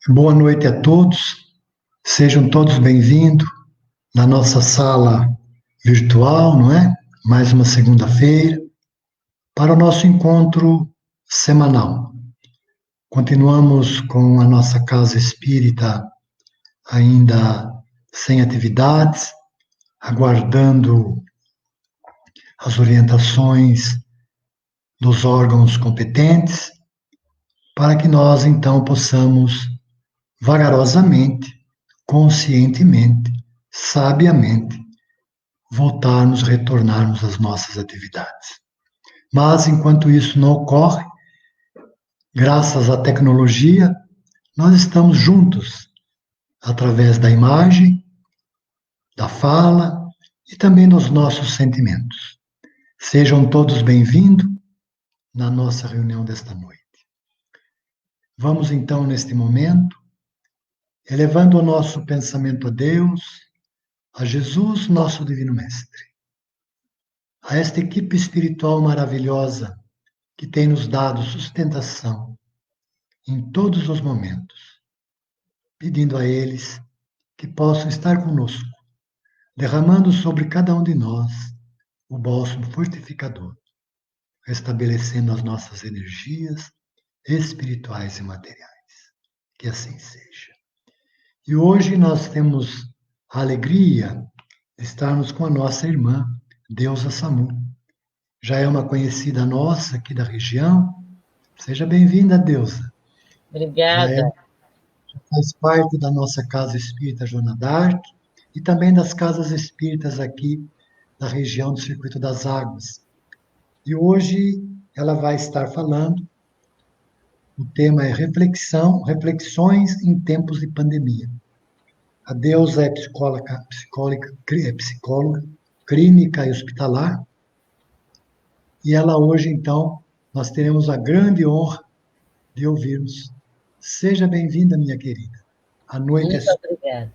Boa noite a todos, sejam todos bem-vindos na nossa sala virtual, não é? Mais uma segunda-feira, para o nosso encontro semanal. Continuamos com a nossa casa espírita ainda sem atividades, aguardando as orientações dos órgãos competentes, para que nós então possamos vagarosamente, conscientemente, sabiamente, voltarmos, retornarmos às nossas atividades. Mas, enquanto isso não ocorre, graças à tecnologia, nós estamos juntos, através da imagem, da fala e também dos nossos sentimentos. Sejam todos bem-vindos na nossa reunião desta noite. Vamos então, neste momento, elevando o nosso pensamento a Deus, a Jesus, nosso Divino Mestre, a esta equipe espiritual maravilhosa que tem nos dado sustentação em todos os momentos, pedindo a eles que possam estar conosco, derramando sobre cada um de nós o bálsamo fortificador, restabelecendo as nossas energias espirituais e materiais. Que assim seja. E hoje nós temos a alegria de estarmos com a nossa irmã, Deusa Samu. Já é uma conhecida nossa aqui da região. Seja bem-vinda, Deusa. Obrigada. Faz parte da nossa Casa Espírita Joana d'Arc e também das casas espíritas aqui da região do Circuito das Águas. E hoje ela vai estar falando, o tema é reflexões em tempos de pandemia. A Deusa é psicóloga clínica e hospitalar, e ela hoje, então, nós teremos a grande honra de ouvirmos. Seja bem-vinda, minha querida. A noite Muito obrigada.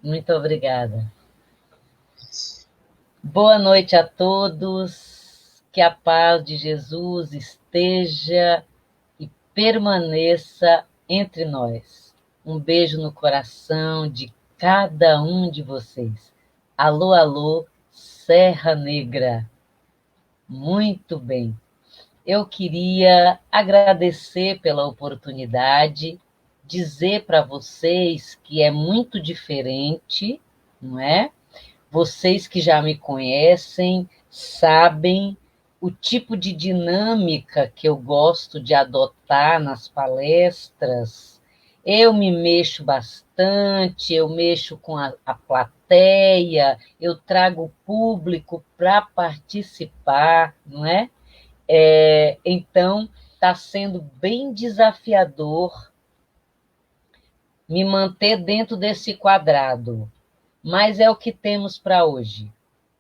Muito obrigada. Boa noite a todos. Que a paz de Jesus esteja e permaneça entre nós. Um beijo no coração de cada um de vocês. Alô, alô, Serra Negra. Muito bem. Eu queria agradecer pela oportunidade, dizer para vocês que é muito diferente, não é? Vocês que já me conhecem sabem o tipo de dinâmica que eu gosto de adotar nas palestras. Eu me mexo bastante, eu mexo com a plateia, eu trago o público para participar, não é? Então, está sendo bem desafiador me manter dentro desse quadrado, mas é o que temos para hoje.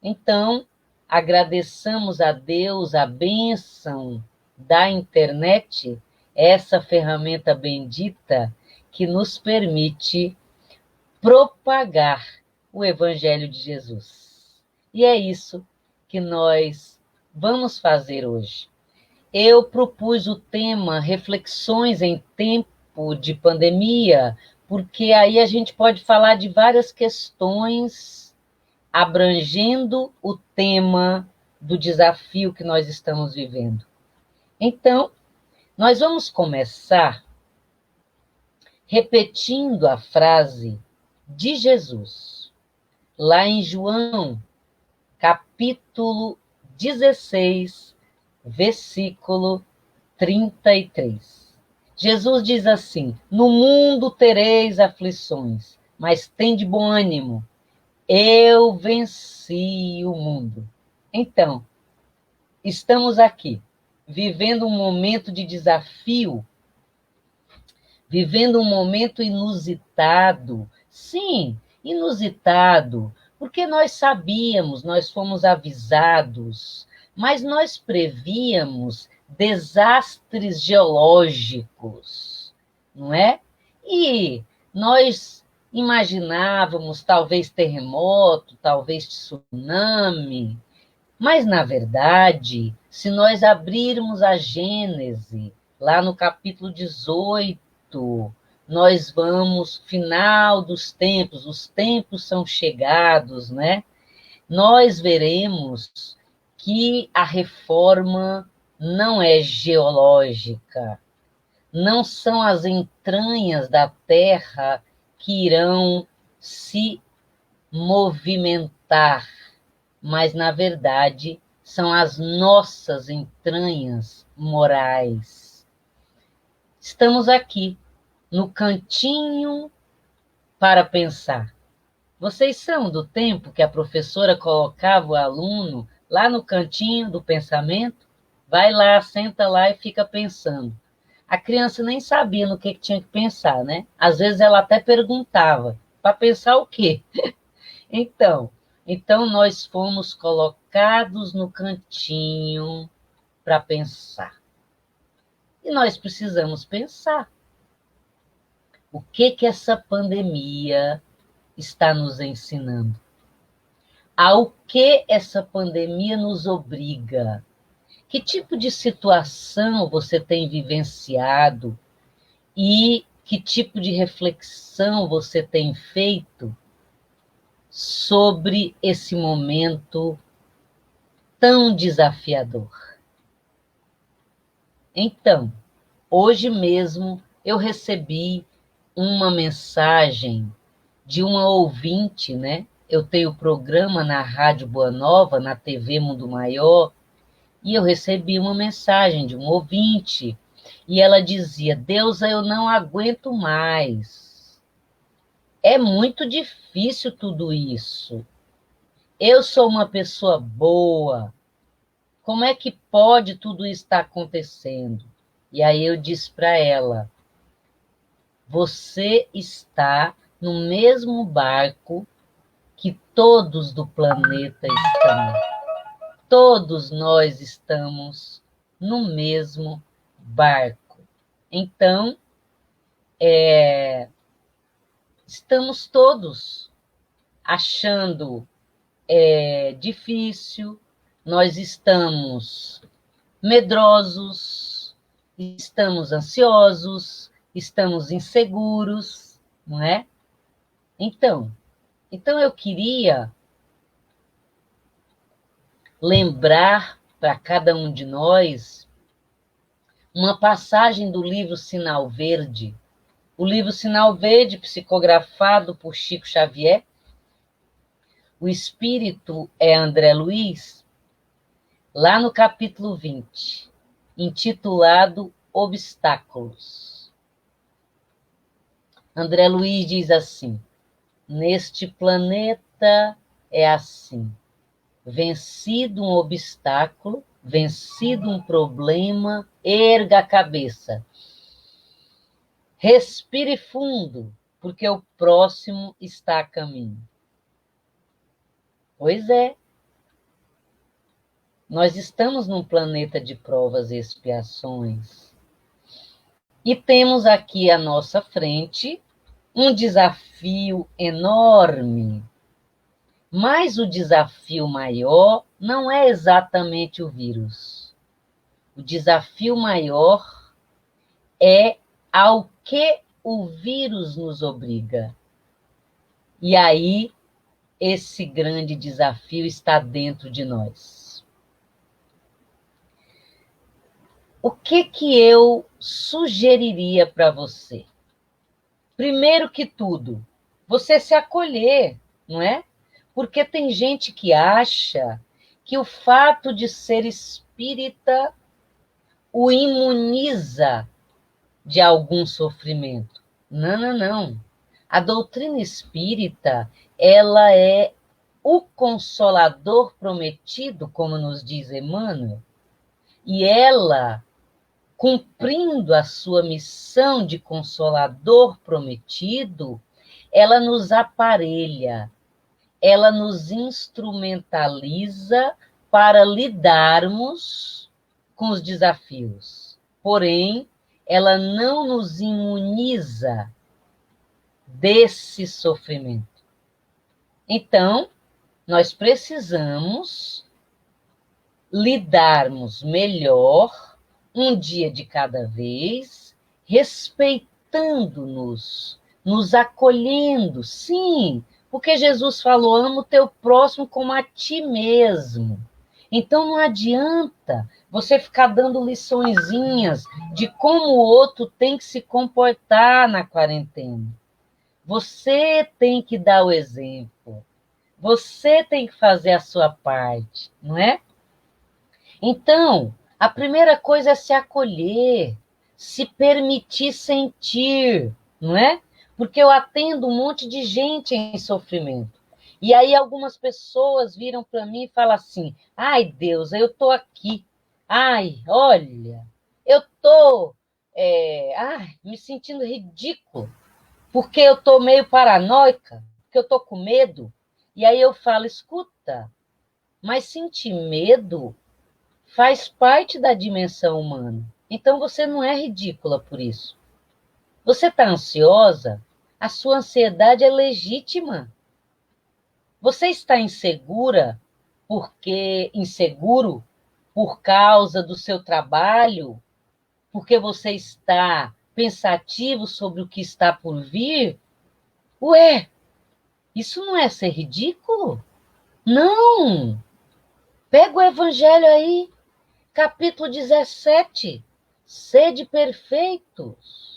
Então, agradeçamos a Deus a bênção da internet, essa ferramenta bendita que nos permite propagar o Evangelho de Jesus. E é isso que nós vamos fazer hoje. Eu propus o tema Reflexões em Tempo de Pandemia, porque aí a gente pode falar de várias questões abrangendo o tema do desafio que nós estamos vivendo. Então, nós vamos começar repetindo a frase de Jesus, lá em João, capítulo 16, versículo 33. Jesus diz assim: no mundo tereis aflições, mas tende bom ânimo, eu venci o mundo. Então, estamos aqui, vivendo um momento de desafio, vivendo um momento inusitado. Sim, inusitado, porque nós sabíamos, nós fomos avisados, mas nós prevíamos desastres geológicos, não é? E nós imaginávamos talvez terremoto, talvez tsunami, mas, na verdade, se nós abrirmos a Gênese, lá no capítulo 18, nós vamos, final dos tempos, os tempos são chegados, né? Nós veremos que a reforma não é geológica, não são as entranhas da Terra que irão se movimentar, mas, na verdade, são as nossas entranhas morais. Estamos aqui, no cantinho para pensar. Vocês são do tempo que a professora colocava o aluno lá no cantinho do pensamento? Vai lá, senta lá e fica pensando. A criança nem sabia no que tinha que pensar, né? Às vezes ela até perguntava, para pensar o quê? Então, nós fomos colocados no cantinho para pensar. E nós precisamos pensar. O que essa pandemia está nos ensinando? Ao que essa pandemia nos obriga? Que tipo de situação você tem vivenciado e que tipo de reflexão você tem feito sobre esse momento tão desafiador? Então, hoje mesmo eu recebi uma mensagem de uma ouvinte, né? Eu tenho programa na Rádio Boa Nova, na TV Mundo Maior, e eu recebi uma mensagem de um ouvinte, e ela dizia: Deusa, eu não aguento mais. É muito difícil tudo isso. Eu sou uma pessoa boa. Como é que pode tudo isso estar acontecendo? E aí eu disse para ela: você está no mesmo barco que todos do planeta estão. Todos nós estamos no mesmo barco. Então, estamos todos achando difícil, nós estamos medrosos, estamos ansiosos, estamos inseguros, não é? Então eu queria lembrar para cada um de nós uma passagem do livro Sinal Verde. O livro Sinal Verde, psicografado por Chico Xavier. O espírito é André Luiz, lá no capítulo 20, intitulado Obstáculos. André Luiz diz assim: neste planeta é assim. Vencido um obstáculo, vencido um problema, erga a cabeça. Respire fundo, porque o próximo está a caminho. Pois é. Nós estamos num planeta de provas e expiações. E temos aqui à nossa frente um desafio enorme. Mas o desafio maior não é exatamente o vírus. O desafio maior é ao que o vírus nos obriga. E aí, esse grande desafio está dentro de nós. O que eu sugeriria para você? Primeiro que tudo, você se acolher, não é? Porque tem gente que acha que o fato de ser espírita o imuniza de algum sofrimento. Não, não, não. A doutrina espírita, ela é o consolador prometido, como nos diz Emmanuel, e ela, cumprindo a sua missão de consolador prometido, ela nos aparelha, ela nos instrumentaliza para lidarmos com os desafios. Porém, ela não nos imuniza desse sofrimento. Então, nós precisamos lidarmos melhor, um dia de cada vez, respeitando aceitando-nos, nos acolhendo, sim, porque Jesus falou, ama o teu próximo como a ti mesmo. Então não adianta você ficar dando liçõezinhas de como o outro tem que se comportar na quarentena. Você tem que dar o exemplo. Você tem que fazer a sua parte, não é? Então, a primeira coisa é se acolher, se permitir sentir, não é? Porque eu atendo um monte de gente em sofrimento. E aí algumas pessoas viram para mim e falam assim: ai, Deus, eu estou aqui. Ai, olha, eu estou me sentindo ridículo, porque eu estou meio paranoica, porque eu estou com medo. E aí eu falo: escuta, mas sentir medo faz parte da dimensão humana. Então você não é ridícula por isso. Você está ansiosa? A sua ansiedade é legítima. Você está inseguro por causa do seu trabalho, porque você está pensativo sobre o que está por vir? Ué, isso não é ser ridículo? Não! Pega o evangelho aí, capítulo 17. Sede perfeitos.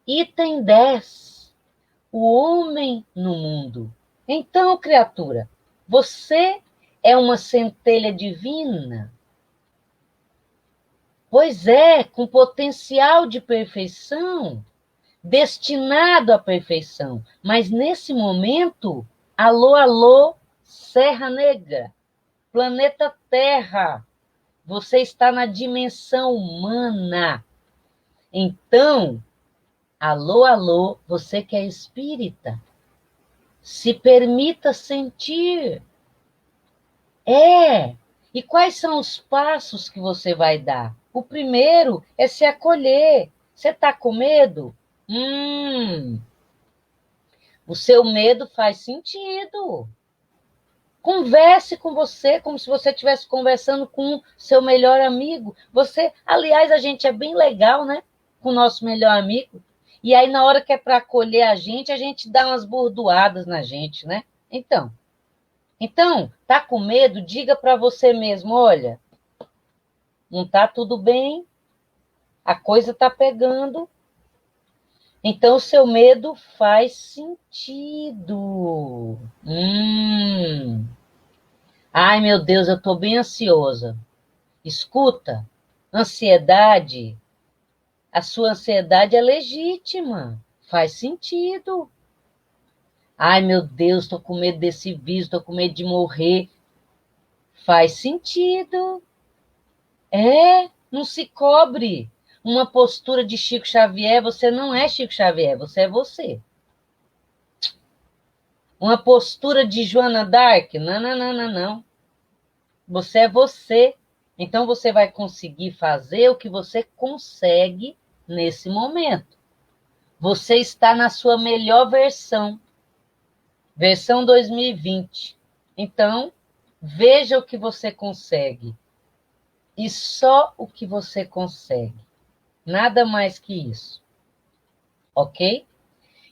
Item 10. O homem no mundo. Então, criatura, você é uma centelha divina. Pois é, com potencial de perfeição, destinado à perfeição. Mas nesse momento, alô, alô, Serra Negra, planeta Terra, você está na dimensão humana. Então, alô, alô, você que é espírita, se permita sentir. E quais são os passos que você vai dar? O primeiro é se acolher. Você está com medo? O seu medo faz sentido. Converse com você como se você estivesse conversando com seu melhor amigo. Aliás, a gente é bem legal, né? Com o nosso melhor amigo. E aí, na hora que é para acolher a gente dá umas bordoadas na gente, né? Então, tá com medo? Diga para você mesmo, olha, não tá tudo bem, a coisa tá pegando. Então, o seu medo faz sentido. Ai, meu Deus, eu estou bem ansiosa. Escuta, ansiedade, a sua ansiedade é legítima, faz sentido. Ai, meu Deus, estou com medo desse vírus, estou com medo de morrer. Faz sentido. Não se cobre. Uma postura de Chico Xavier, você não é Chico Xavier, você é você. Uma postura de Joana d'Arc, não, não, não, não, não. Você é você. Então você vai conseguir fazer o que você consegue nesse momento. Você está na sua melhor versão. Versão 2020. Então, veja o que você consegue. E só o que você consegue. Nada mais que isso. Ok?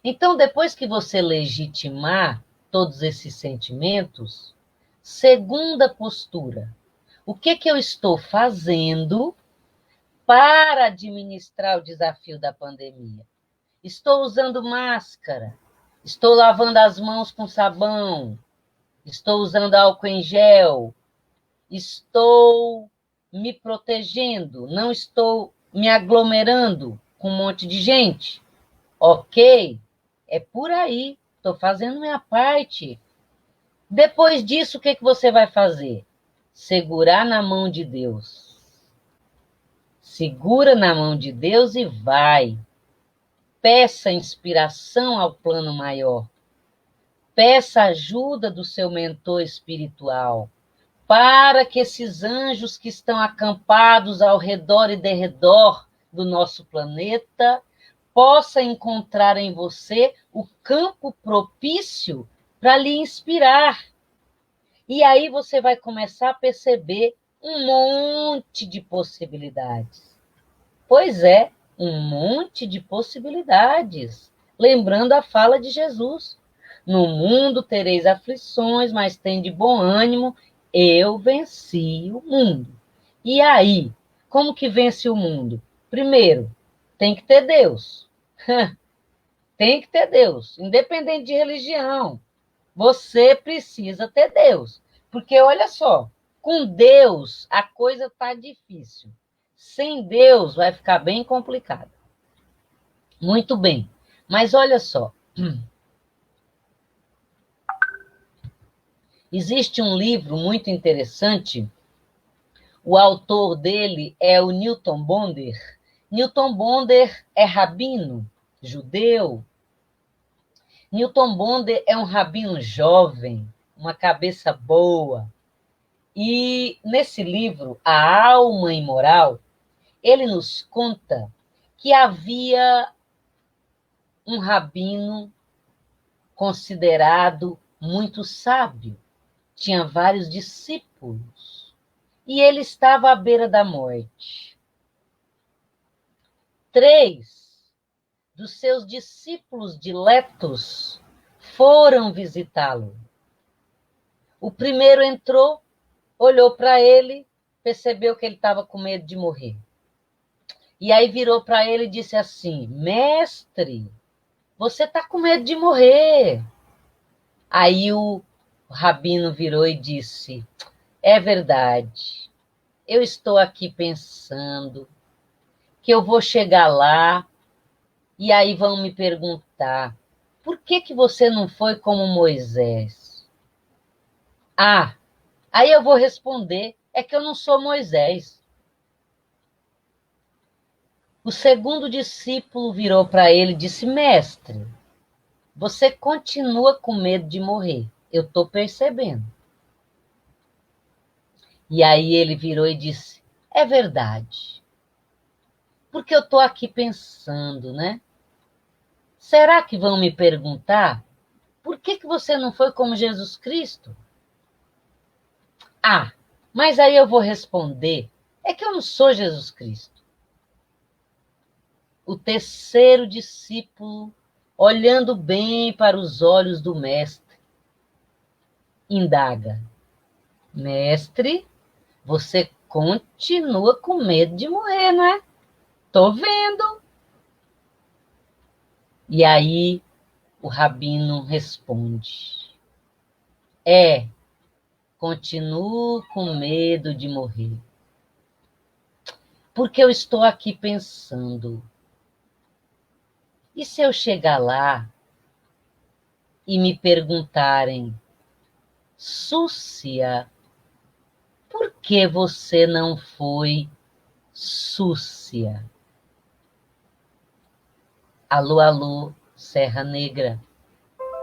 Então, depois que você legitimar todos esses sentimentos, segunda postura. O que eu estou fazendo para administrar o desafio da pandemia? Estou usando máscara, estou lavando as mãos com sabão, estou usando álcool em gel, estou me protegendo, não estou me aglomerando com um monte de gente. Ok? É por aí, estou fazendo minha parte. Depois disso, o que você vai fazer? Segurar na mão de Deus. Segura na mão de Deus e vai. Peça inspiração ao plano maior. Peça ajuda do seu mentor espiritual, para que esses anjos que estão acampados ao redor e derredor do nosso planeta possam encontrar em você o campo propício para lhe inspirar. E aí você vai começar a perceber um monte de possibilidades. Pois é, um monte de possibilidades, lembrando a fala de Jesus. No mundo tereis aflições, mas tende bom ânimo, eu venci o mundo. E aí, como que vence o mundo? Primeiro, tem que ter Deus. Tem que ter Deus, independente de religião. Você precisa ter Deus. Porque, olha só, com Deus a coisa está difícil. Sem Deus vai ficar bem complicado. Muito bem. Mas olha só. Existe um livro muito interessante. O autor dele é o Newton Bonder. Newton Bonder é rabino, judeu. Newton Bonder é um rabino jovem, uma cabeça boa. E nesse livro, A Alma Imoral, ele nos conta que havia um rabino considerado muito sábio, tinha vários discípulos, e ele estava à beira da morte. 3 dos seus discípulos diletos foram visitá-lo. O primeiro entrou, olhou para ele, percebeu que ele estava com medo de morrer. E aí virou para ele e disse assim: mestre, você está com medo de morrer. Aí o rabino virou e disse: é verdade, eu estou aqui pensando que eu vou chegar lá e aí vão me perguntar: por que você não foi como Moisés? Ah, aí eu vou responder: é que eu não sou Moisés. O segundo discípulo virou para ele e disse: mestre, você continua com medo de morrer. Eu estou percebendo. E aí ele virou e disse: é verdade. Porque eu estou aqui pensando, né? Será que vão me perguntar por que você não foi como Jesus Cristo? Ah, mas aí eu vou responder: é que eu não sou Jesus Cristo. O terceiro discípulo, olhando bem para os olhos do mestre, indaga: mestre, você continua com medo de morrer, não é? Tô vendo. E aí o rabino responde: continuo com medo de morrer. Porque eu estou aqui pensando, e se eu chegar lá e me perguntarem: Súcia, por que você não foi Súcia? Alô, alô, Serra Negra.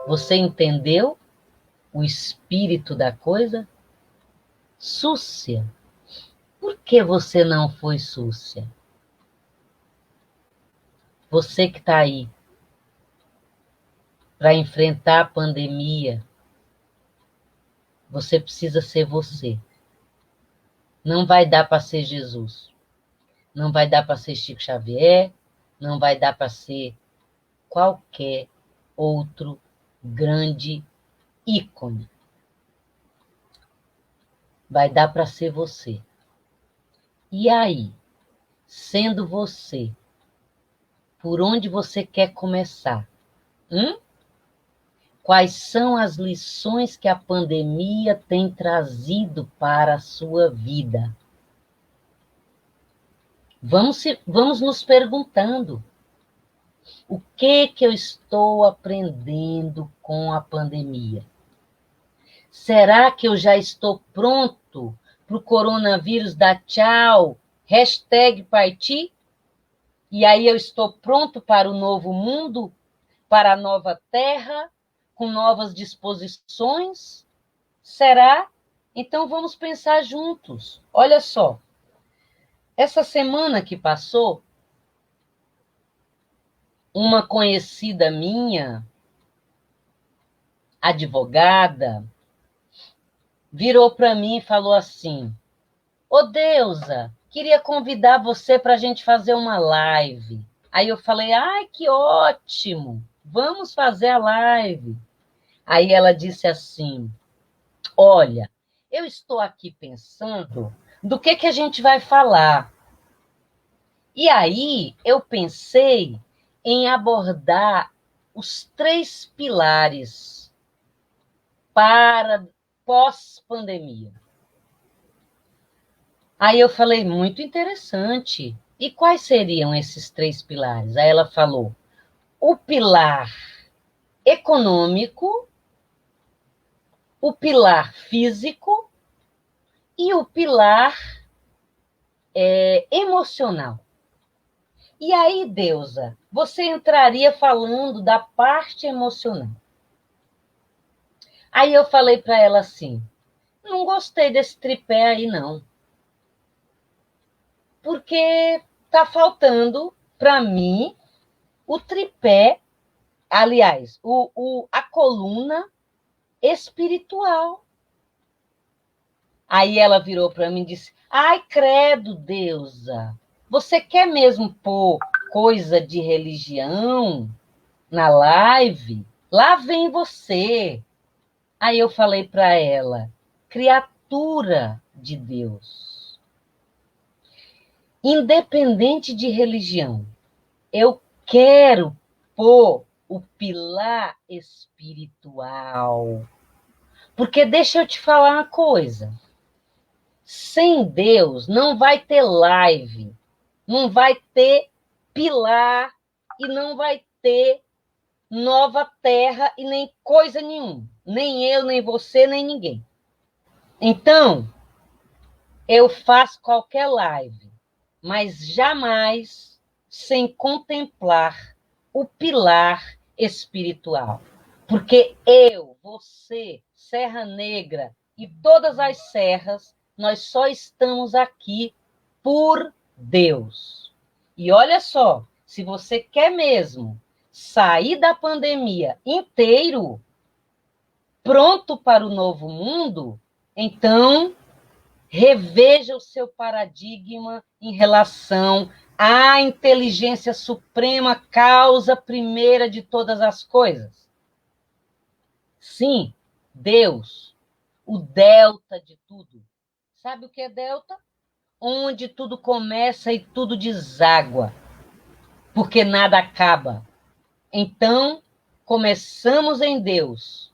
Você entendeu o espírito da coisa? Súcia, por que você não foi Súcia? Você que está aí para enfrentar a pandemia, você precisa ser você. Não vai dar para ser Jesus. Não vai dar para ser Chico Xavier. Não vai dar para ser qualquer outro grande ícone. Vai dar para ser você. E aí, sendo você, por onde você quer começar? Quais são as lições que a pandemia tem trazido para a sua vida? Vamos nos perguntando: o que eu estou aprendendo com a pandemia? Será que eu já estou pronto para o coronavírus dar tchau, #partir? E aí eu estou pronto para o novo mundo, para a nova terra, com novas disposições? Será? Então vamos pensar juntos. Olha só, essa semana que passou, uma conhecida minha, advogada, virou para mim e falou assim: ô Deusa, queria convidar você para a gente fazer uma live. Aí eu falei, ai, que ótimo, vamos fazer a live. Aí ela disse assim, olha, eu estou aqui pensando do que a gente vai falar. E aí eu pensei em abordar os 3 pilares para pós-pandemia. Aí eu falei, muito interessante. E quais seriam esses 3 pilares? Aí ela falou, o pilar econômico, o pilar físico e o pilar emocional. E aí, Deusa, você entraria falando da parte emocional. Aí eu falei para ela assim, não gostei desse tripé aí, não. Porque tá faltando, para mim, o tripé, aliás, a coluna espiritual. Aí ela virou para mim e disse, ai, credo, Deusa, você quer mesmo pôr coisa de religião na live? Lá vem você. Aí eu falei para ela, criatura de Deus, independente de religião, eu quero pôr o pilar espiritual. Porque deixa eu te falar uma coisa. Sem Deus não vai ter live, não vai ter pilar e não vai ter nova terra e nem coisa nenhuma. Nem eu, nem você, nem ninguém. Então, eu faço qualquer live, mas jamais sem contemplar o pilar espiritual. Porque eu, você, Serra Negra e todas as serras, nós só estamos aqui por Deus. E olha só, se você quer mesmo sair da pandemia inteiro, pronto para o novo mundo, então reveja o seu paradigma em relação à inteligência suprema, causa primeira de todas as coisas. Sim, Deus, o delta de tudo. Sabe o que é delta? Onde tudo começa e tudo deságua, porque nada acaba. Então, começamos em Deus,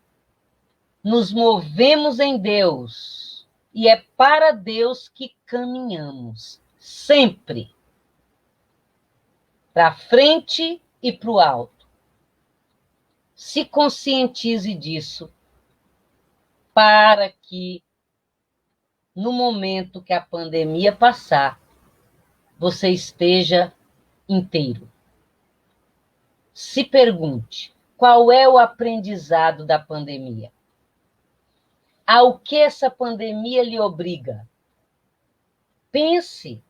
nos movemos em Deus, e é para Deus que caminhamos, sempre, para frente e para o alto. Se conscientize disso, para que, no momento que a pandemia passar, você esteja inteiro. Se pergunte, qual é o aprendizado da pandemia? Ao que essa pandemia lhe obriga? Pense,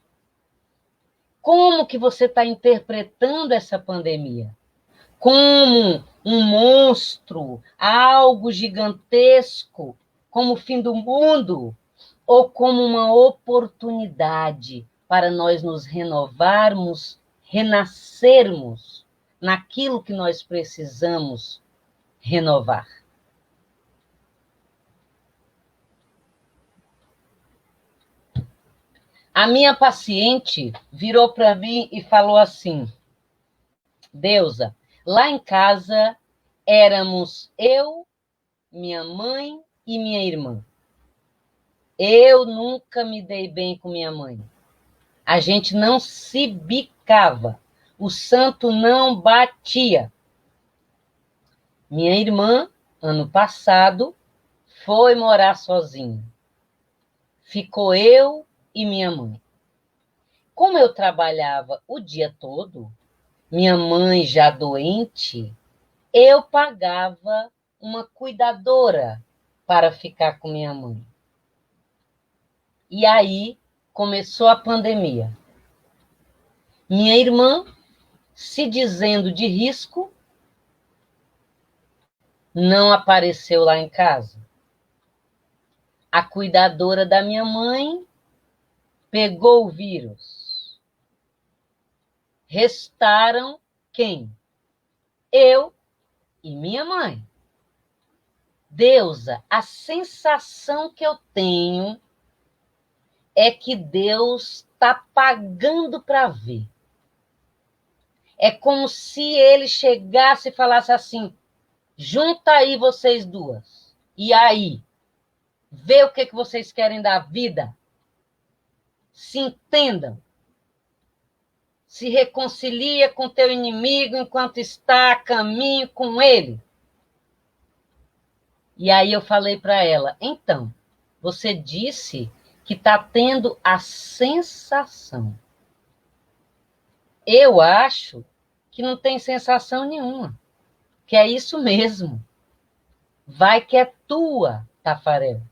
como que você está interpretando essa pandemia? Como um monstro, algo gigantesco, como o fim do mundo, ou como uma oportunidade para nós nos renovarmos, renascermos naquilo que nós precisamos renovar. A minha paciente virou para mim e falou assim, Deusa, lá em casa éramos eu, minha mãe e minha irmã. Eu nunca me dei bem com minha mãe. A gente não se bicava. O santo não batia. Minha irmã, ano passado, foi morar sozinha. Ficou eu e minha mãe. Como eu trabalhava o dia todo, minha mãe já doente, eu pagava uma cuidadora para ficar com minha mãe. E aí começou a pandemia. Minha irmã, se dizendo de risco, não apareceu lá em casa. A cuidadora da minha mãe pegou o vírus. Restaram quem? Eu e minha mãe. Deusa, a sensação que eu tenho é que Deus está pagando para ver. É como se ele chegasse e falasse assim: junta aí vocês duas. E aí? Vê o que vocês querem da vida. Se entendam. Se reconcilia com teu inimigo enquanto está a caminho com ele. E aí eu falei para ela: então, você disse que está tendo a sensação. Eu acho que não tem sensação nenhuma. Que é isso mesmo. Vai que é tua, Tafarel.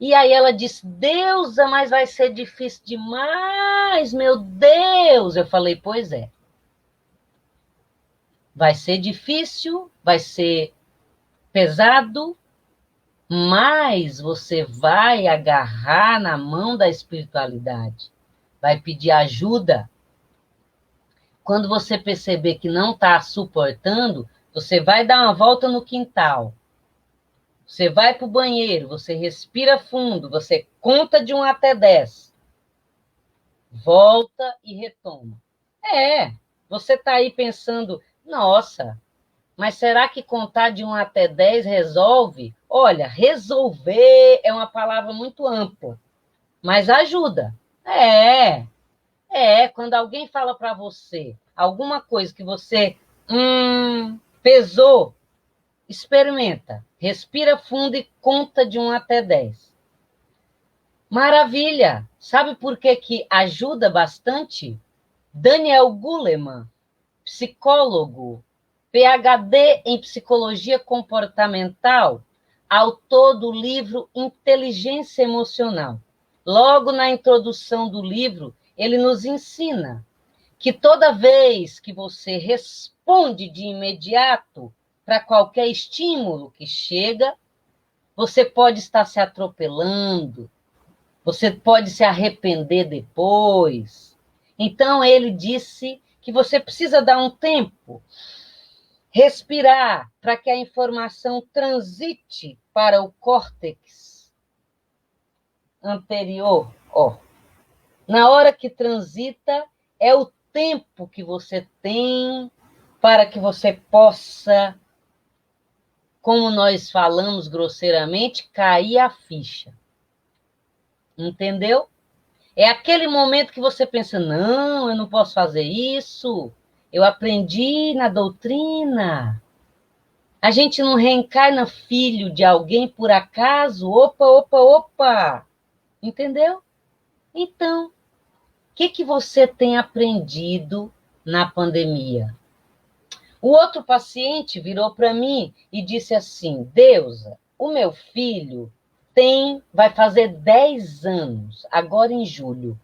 E aí ela disse: Deusa, mas vai ser difícil demais, meu Deus. Eu falei: pois é. Vai ser difícil, vai ser pesado, mas você vai agarrar na mão da espiritualidade. Vai pedir ajuda. Quando você perceber que não está suportando, você vai dar uma volta no quintal. Você vai para o banheiro, você respira fundo, você conta de 1 até 10. Volta e retoma. Você está aí pensando, nossa, mas será que contar de 1 até 10 resolve? Olha, resolver é uma palavra muito ampla, mas ajuda. Quando alguém fala para você alguma coisa que você pesou, experimenta. Respira fundo e conta de 1 até 10. Maravilha! Sabe por que ajuda bastante? Daniel Goleman, psicólogo, PhD em psicologia comportamental, autor do livro Inteligência Emocional. Logo na introdução do livro, ele nos ensina que toda vez que você responde de imediato para qualquer estímulo que chega, você pode estar se atropelando, você pode se arrepender depois. Então, ele disse que você precisa dar um tempo, respirar, para que a informação transite para o córtex anterior. Na hora que transita, é o tempo que você tem para que você possa, como nós falamos grosseiramente, cair a ficha. Entendeu? É aquele momento que você pensa, não, eu não posso fazer isso, eu aprendi na doutrina. A gente não reencarna filho de alguém por acaso? Opa. Entendeu? Então, o que você tem aprendido na pandemia? O outro paciente virou para mim e disse assim: Deusa, o meu filho vai fazer 10 anos, agora em julho.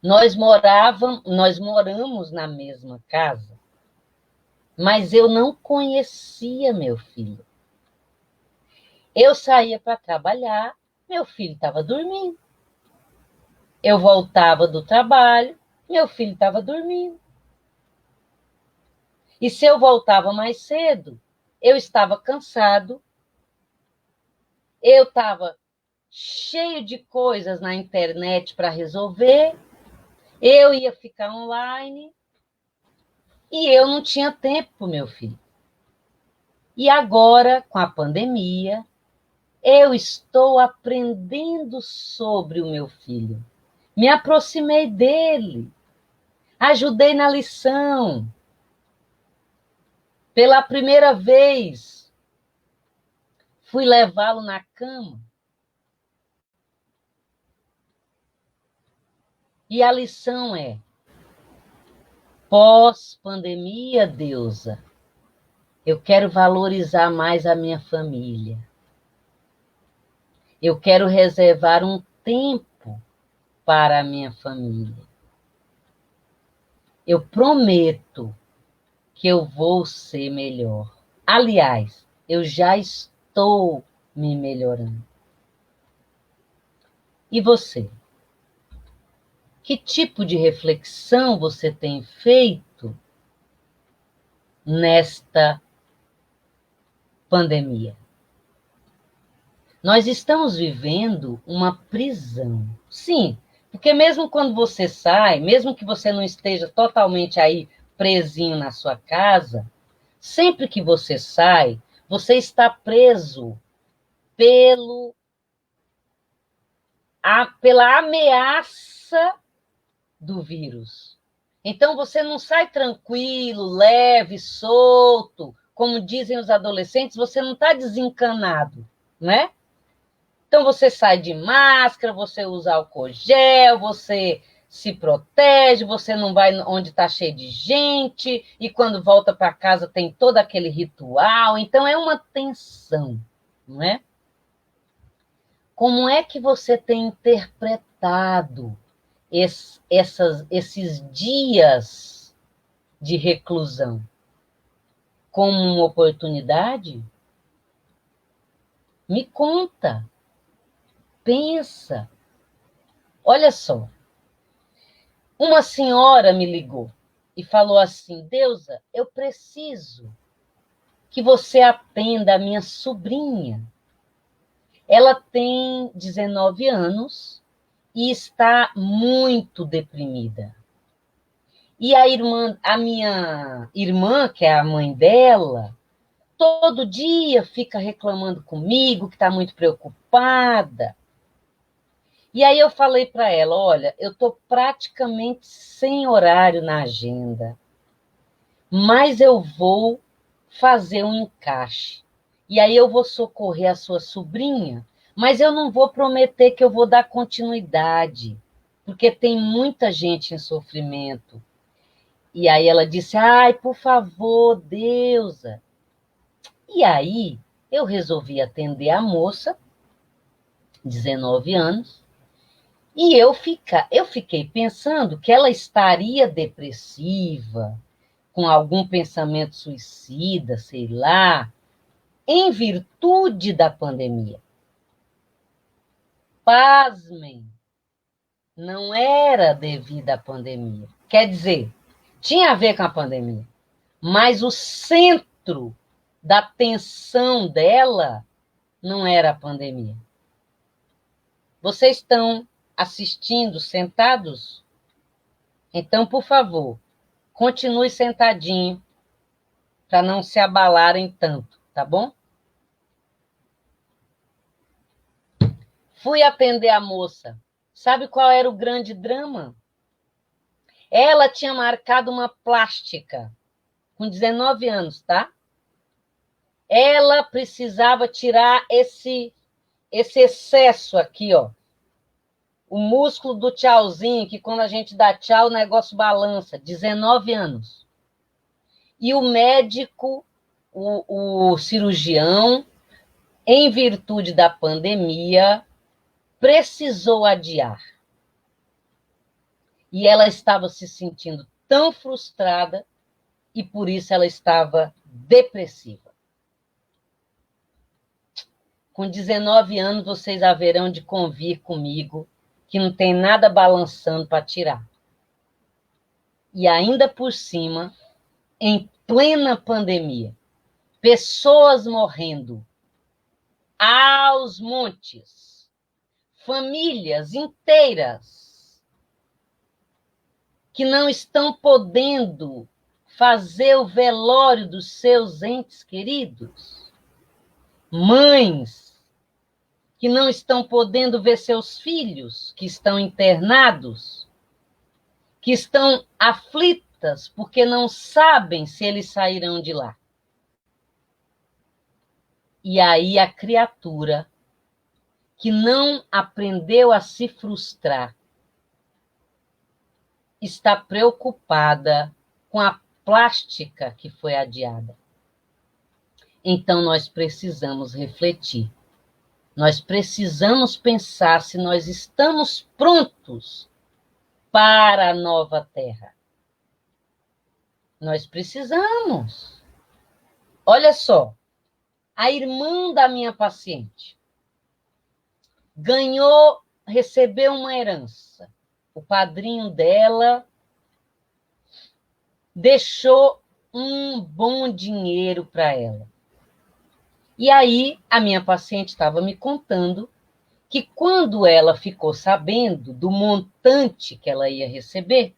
Nós moramos na mesma casa, mas eu não conhecia meu filho. Eu saía para trabalhar, meu filho estava dormindo. Eu voltava do trabalho, meu filho estava dormindo. E se eu voltava mais cedo, eu estava cansado, eu estava cheio de coisas na internet para resolver, eu ia ficar online e eu não tinha tempo para o meu filho. E agora, com a pandemia, eu estou aprendendo sobre o meu filho. Me aproximei dele, ajudei na lição. Pela primeira vez, fui levá-lo na cama. E a lição é: pós-pandemia, Deusa, eu quero valorizar mais a minha família. Eu quero reservar um tempo para a minha família. Eu prometo que eu vou ser melhor. Aliás, eu já estou me melhorando. E você? Que tipo de reflexão você tem feito nesta pandemia? Nós estamos vivendo uma prisão. Sim, porque mesmo quando você sai, mesmo que você não esteja totalmente aí presinho na sua casa, sempre que você sai, você está preso pela ameaça do vírus. Então você não sai tranquilo, leve, solto, como dizem os adolescentes, você não está desencanado, né? Então você sai de máscara, você usa álcool gel, você se protege, você não vai onde está cheio de gente, e quando volta para casa tem todo aquele ritual. Então é uma tensão, não é? Como é que você tem interpretado esses dias de reclusão? Como uma oportunidade? Me conta, pensa. Olha só, uma senhora me ligou e falou assim: Deusa, eu preciso que você atenda a minha sobrinha. Ela tem 19 anos e está muito deprimida. E a minha irmã, que é a mãe dela, todo dia fica reclamando comigo, que está muito preocupada. E aí eu falei para ela, olha, eu estou praticamente sem horário na agenda, mas eu vou fazer um encaixe. E aí eu vou socorrer a sua sobrinha, mas eu não vou prometer que eu vou dar continuidade, porque tem muita gente em sofrimento. E aí ela disse, ai, por favor, Deusa. E aí eu resolvi atender a moça, 19 anos, e eu fiquei pensando que ela estaria depressiva, com algum pensamento suicida, sei lá, em virtude da pandemia. Pasmem, não era devido à pandemia. Quer dizer, tinha a ver com a pandemia, mas o centro da tensão dela não era a pandemia. Vocês estão assistindo sentados? Então, por favor, continue sentadinho para não se abalarem tanto, tá bom? Fui atender a moça. Sabe qual era o grande drama? Ela tinha marcado uma plástica com 19 anos, tá? Ela precisava tirar esse excesso aqui, ó. O músculo do tchauzinho, que quando a gente dá tchau, o negócio balança. 19 anos. E o médico, o cirurgião, em virtude da pandemia, precisou adiar. E ela estava se sentindo tão frustrada e por isso ela estava depressiva. Com 19 anos, vocês haverão de convir comigo que não tem nada balançando para tirar. E ainda por cima, em plena pandemia, pessoas morrendo aos montes, famílias inteiras que não estão podendo fazer o velório dos seus entes queridos, mães que não estão podendo ver seus filhos que estão internados, que estão aflitas porque não sabem se eles sairão de lá. E aí a criatura que não aprendeu a se frustrar está preocupada com a plástica que foi adiada. Então nós precisamos refletir. Nós precisamos pensar se nós estamos prontos para a nova terra. Nós precisamos. Olha só, a irmã da minha paciente ganhou recebeu uma herança. O padrinho dela deixou um bom dinheiro para ela. E aí, a minha paciente estava me contando que quando ela ficou sabendo do montante que ela ia receber,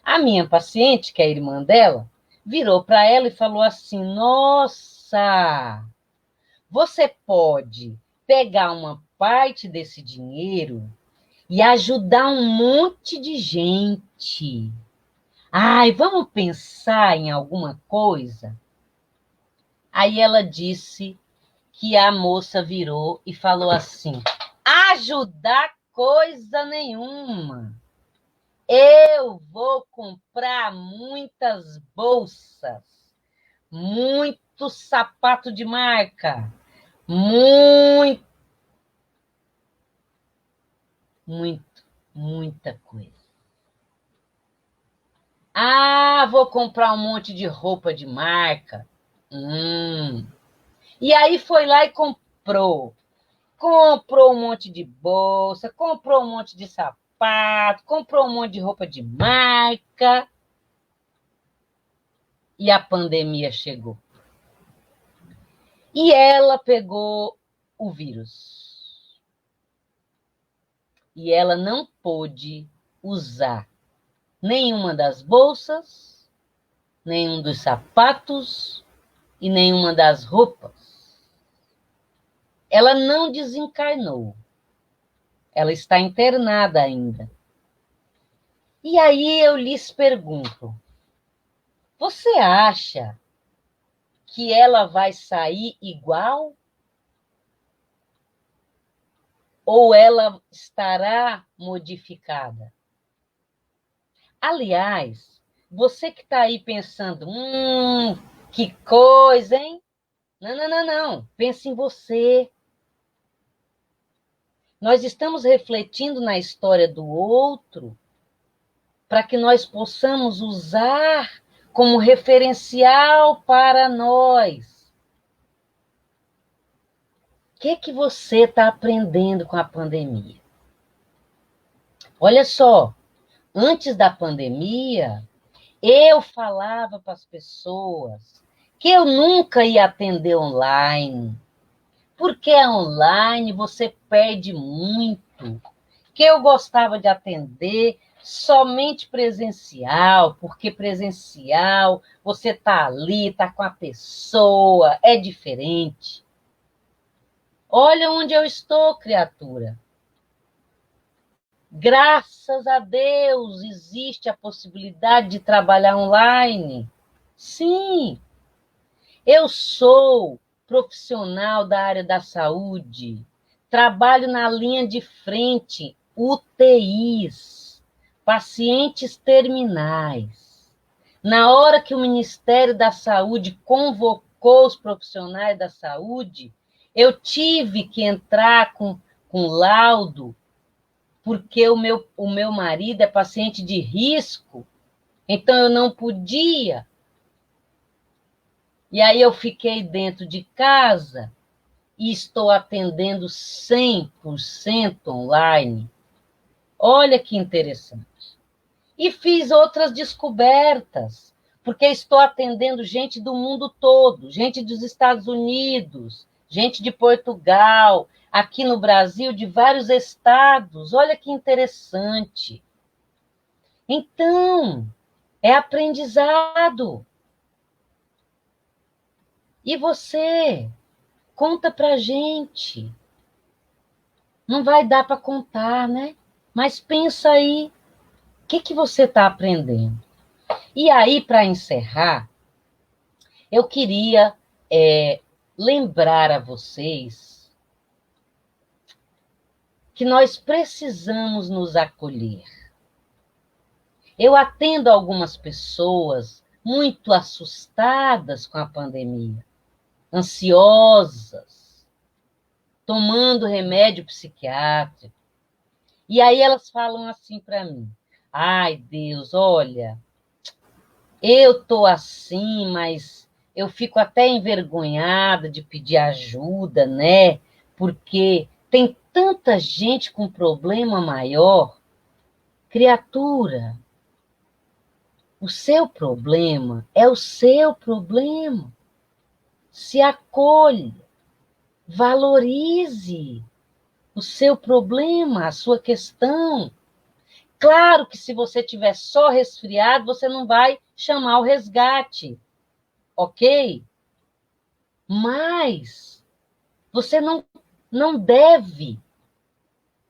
a minha paciente, que é a irmã dela, virou para ela e falou assim: Nossa, você pode pegar uma parte desse dinheiro e ajudar um monte de gente. Ai, vamos pensar em alguma coisa? Aí ela disse que a moça virou e falou assim: ajudar coisa nenhuma. Eu vou comprar muitas bolsas, muito sapato de marca, muito, muita coisa. Ah, vou comprar um monte de roupa de marca. E aí foi lá e comprou. Comprou um monte de bolsa, comprou um monte de sapato, comprou um monte de roupa de marca. E a pandemia chegou. E ela pegou o vírus. E ela não pôde usar nenhuma das bolsas, nenhum dos sapatos e nenhuma das roupas. Ela não desencarnou. Ela está internada ainda. E aí eu lhes pergunto: você acha que ela vai sair igual? Ou ela estará modificada? Aliás, você que está aí pensando, que coisa, hein? Não, não, não, não. Pense em você. Nós estamos refletindo na história do outro para que nós possamos usar como referencial para nós. O que você está aprendendo com a pandemia? Olha só, antes da pandemia, eu falava para as pessoas que eu nunca ia atender online, porque online você perde muito, que eu gostava de atender somente presencial, porque presencial você está ali, está com a pessoa, é diferente. Olha onde eu estou, criatura. Graças a Deus existe a possibilidade de trabalhar online. Sim, eu sou profissional da área da saúde, trabalho na linha de frente, UTIs, pacientes terminais. Na hora que o Ministério da Saúde convocou os profissionais da saúde, eu tive que entrar com laudo, porque o meu marido é paciente de risco, então eu não podia. E aí eu fiquei dentro de casa e estou atendendo 100% online. Olha que interessante. E fiz outras descobertas, porque estou atendendo gente do mundo todo, gente dos Estados Unidos, gente de Portugal, aqui no Brasil, de vários estados. Olha que interessante. Então, é aprendizado. E você? Conta pra gente. Não vai dar para contar, né? Mas pensa aí, o que você está aprendendo? E aí, para encerrar, eu queria lembrar a vocês que nós precisamos nos acolher. Eu atendo algumas pessoas muito assustadas com a pandemia, ansiosas, tomando remédio psiquiátrico. E aí elas falam assim para mim: ai, Deus, olha, eu tô assim, mas eu fico até envergonhada de pedir ajuda, né? Porque tem tanta gente com problema maior. Criatura, o seu problema é o seu problema. Se acolha, valorize o seu problema, a sua questão. Claro que se você tiver só resfriado, você não vai chamar o resgate, ok? Mas você não deve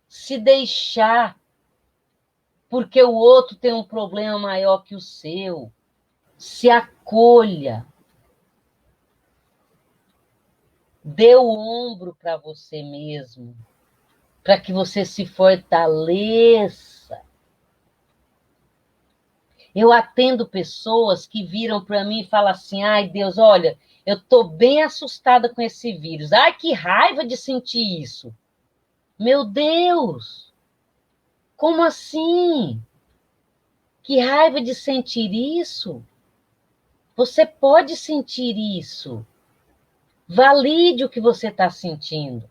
se deixar porque o outro tem um problema maior que o seu. Se acolha. Dê o ombro para você mesmo, para que você se fortaleça. Eu atendo pessoas que viram para mim e falam assim, ai Deus, olha, eu estou bem assustada com esse vírus. Ai, que raiva de sentir isso. Meu Deus, como assim? Que raiva de sentir isso? Você pode sentir isso. Valide o que você está sentindo.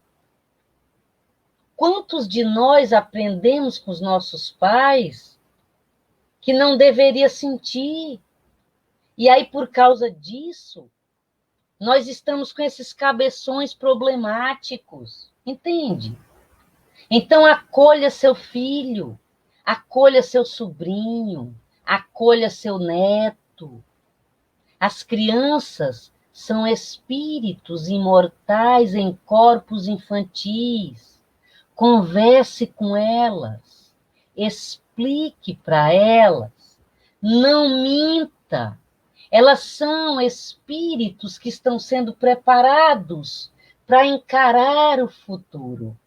Quantos de nós aprendemos com os nossos pais que não deveria sentir? E aí, por causa disso, nós estamos com esses cabeções problemáticos. Entende? Então, acolha seu filho, acolha seu sobrinho, acolha seu neto. As crianças são espíritos imortais em corpos infantis. Converse com elas, explique para elas, não minta. Elas são espíritos que estão sendo preparados para encarar o futuro.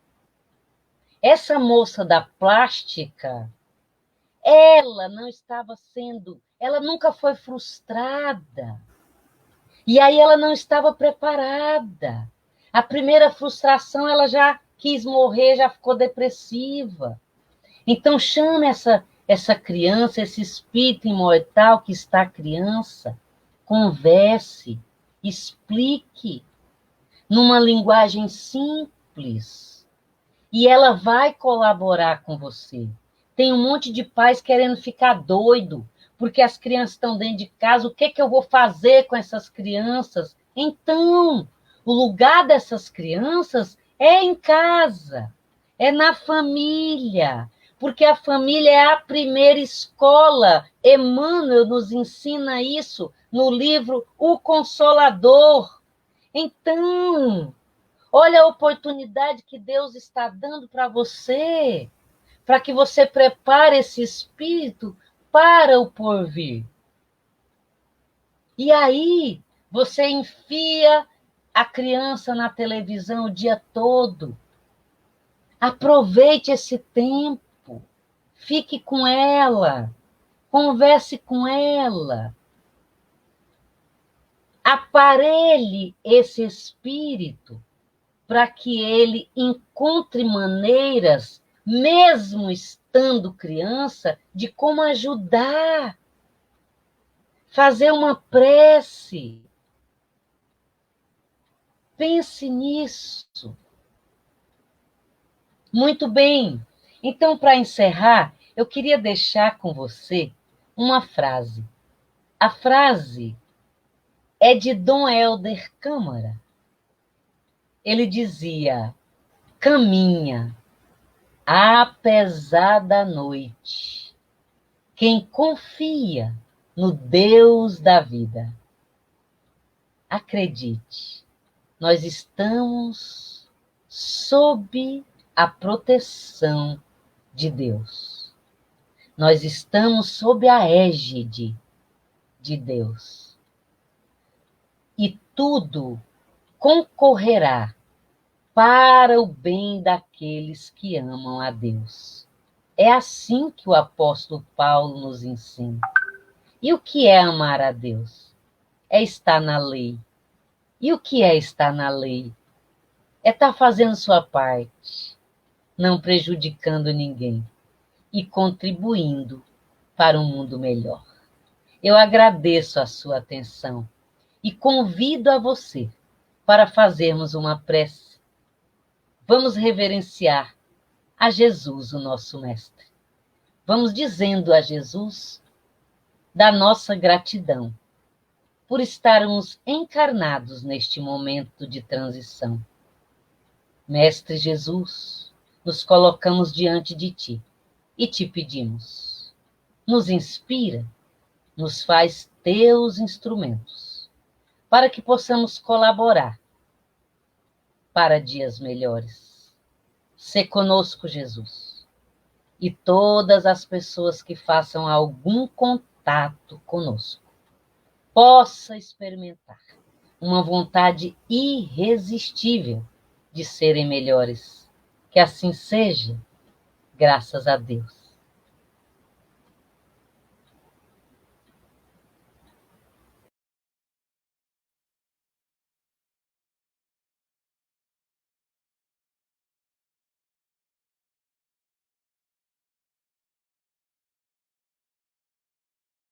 Essa moça da plástica, ela não estava sendo, ela nunca foi frustrada. E aí ela não estava preparada. A primeira frustração, ela já quis morrer, já ficou depressiva. Então, chame essa criança, esse espírito imortal que está criança, converse, explique, numa linguagem simples, e ela vai colaborar com você. Tem um monte de pais querendo ficar doido, porque as crianças estão dentro de casa, o que eu vou fazer com essas crianças? Então, o lugar dessas crianças é em casa, é na família, porque a família é a primeira escola. Emmanuel nos ensina isso no livro O Consolador. Então, olha a oportunidade que Deus está dando para você, para que você prepare esse espírito para o porvir. E aí, você enfia a criança na televisão o dia todo. Aproveite esse tempo. Fique com ela. Converse com ela. Aparelhe esse espírito para que ele encontre maneiras, mesmo estando criança, de como ajudar. Fazer uma prece. Pense nisso. Muito bem. Então, para encerrar, eu queria deixar com você uma frase. A frase é de Dom Helder Câmara. Ele dizia: caminha, apesar da noite, quem confia no Deus da vida. Acredite, nós estamos sob a proteção de Deus. Nós estamos sob a égide de Deus. E tudo concorrerá para o bem daqueles que amam a Deus. É assim que o apóstolo Paulo nos ensina. E o que é amar a Deus? É estar na lei. E o que é estar na lei? É estar fazendo sua parte, não prejudicando ninguém e contribuindo para um mundo melhor. Eu agradeço a sua atenção e convido a você para fazermos uma prece vamos reverenciar a Jesus, o nosso Mestre. Vamos dizendo a Jesus da nossa gratidão por estarmos encarnados neste momento de transição. Mestre Jesus, nos colocamos diante de Ti e te pedimos, nos inspira, nos faz Teus instrumentos, para que possamos colaborar para dias melhores. Sê conosco, Jesus, e todas as pessoas que façam algum contato conosco possa experimentar uma vontade irresistível de serem melhores. Que assim seja, graças a Deus.